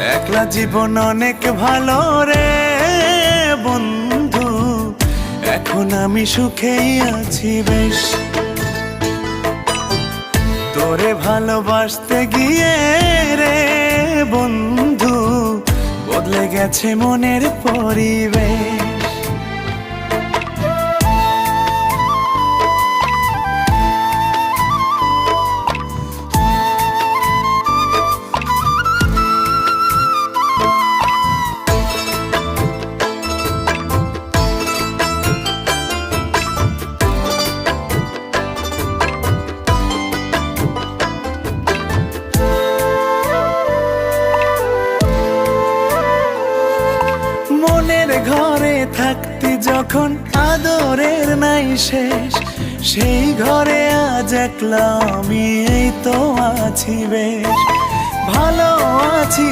একলা জীবন অনেক ভালো রে বন্ধু, এখন আমি সুখেই আছি বেশ। তোরে ভালোবাসতে গিয়ে রে বন্ধু বদলে গেছে মনের পরিবেশ। মনের ঘরে থাকতে যখন আদরের নাই শেষ, সেই ঘরে আজ একলা আমি এই তো আছি বেশ, ভালো আছি।